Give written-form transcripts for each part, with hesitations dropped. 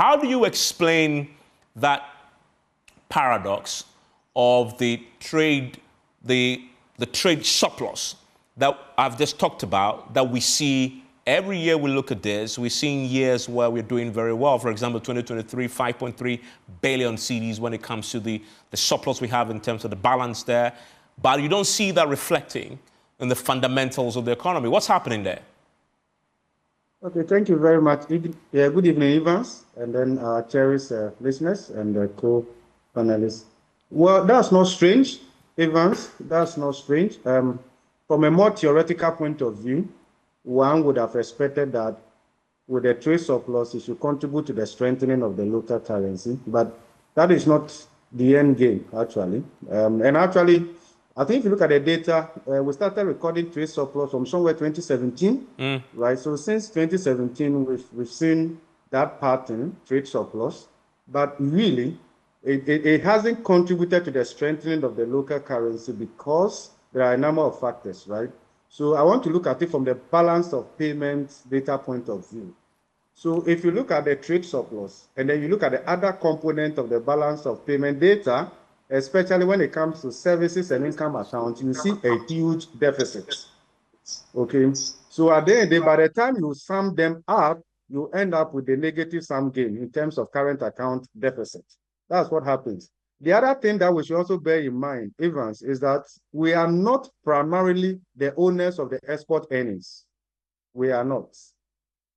how do you explain that paradox of the trade, the trade surplus that I've just talked about, that we see every year? We look at this, we're seeing years where we're doing very well. For example, 2023, 5.3 billion cedis when it comes to the surplus we have in terms of the balance there. But you don't see that reflecting in the fundamentals of the economy. What's happening there? Okay, thank you very much. Good evening, Evans, and then our cherished listeners and co-panelists. Well, that's not strange, Evans. That's not strange. From a more theoretical point of view, one would have expected that with a trade surplus, it should contribute to the strengthening of the local currency. But that is not the end game, actually. And actually, I think if you look at the data, we started recording trade surplus from somewhere 2017, right? So since 2017, we've seen that pattern, trade surplus, but really, it hasn't contributed to the strengthening of the local currency because there are a number of factors, right? So I want to look at it from the balance of payments data point of view. So if you look at the trade surplus, and then you look at the other component of the balance of payment data, especially when it comes to services and income accounts, you see a huge deficit. Okay, so at the end of the day, by the time you sum them up, you end up with a negative sum game in terms of current account deficit. That's what happens. The other thing that we should also bear in mind, Evans, is that we are not primarily the owners of the export earnings. We are not.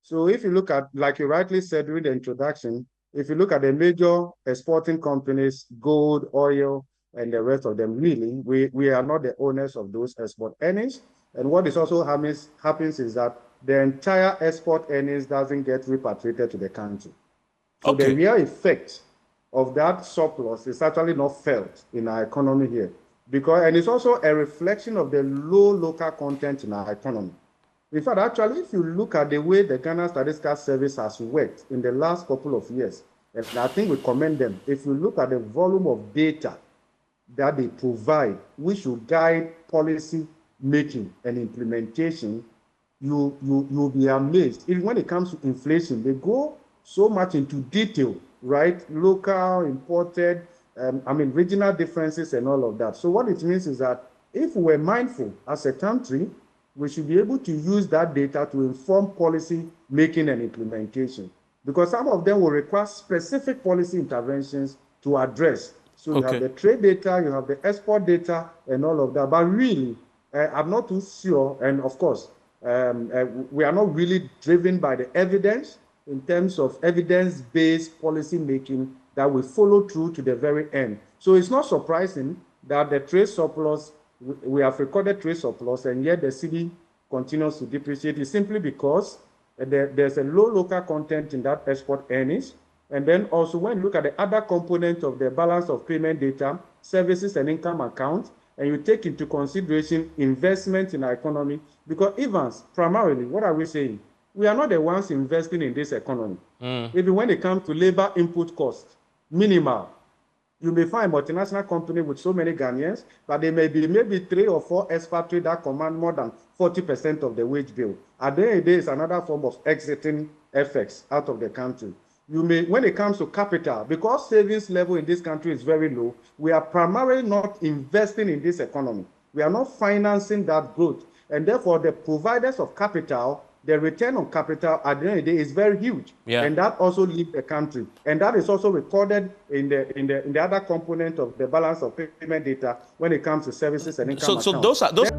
So if you look at, like you rightly said during the introduction, if you look at the major exporting companies, gold, oil, and the rest of them, really, we are not the owners of those export earnings. And what is also happens is that the entire export earnings doesn't get repatriated to the country. So okay, the real effect of that surplus is actually not felt in our economy here. And it's also a reflection of the low local content in our economy. In fact, actually, if you look at the way the Ghana Statistical Service has worked in the last couple of years, and I think we commend them, if you look at the volume of data that they provide, which should guide policy making and implementation, you'll be amazed. Even when it comes to inflation, they go so much into detail, right? Local, imported, regional differences and all of that. So what it means is that if we're mindful as a country, we should be able to use that data to inform policy making and implementation, because some of them will require specific policy interventions to address. So you have the trade data, you have the export data and all of that. But really, I'm not too sure. And of course, we are not really driven by the evidence in terms of evidence-based policy making that will follow through to the very end. So it's not surprising that the trade surplus, we have recorded trade surplus, and yet the city continues to depreciate. It's simply because there's a low local content in that export earnings. And then also when you look at the other component of the balance of payment data, services and income accounts, and you take into consideration investment in our economy, because Evans, primarily, what are we saying? We are not the ones investing in this economy. Even when it comes to labor input costs, minimal. You may find a multinational company with so many Ghanaians, but there may be maybe 3 or 4 expatriates that command more than 40% of the wage bill. At the end of the day, it's another form of exiting effects out of the country. You may, when it comes to capital, because savings level in this country is very low, we are primarily not investing in this economy. We are not financing that growth. And therefore, the providers of capital, the return on capital at the end of the day is very huge. And that also leaves the country. And that is also recorded in the other component of the balance of payment data when it comes to services and income accounts. So those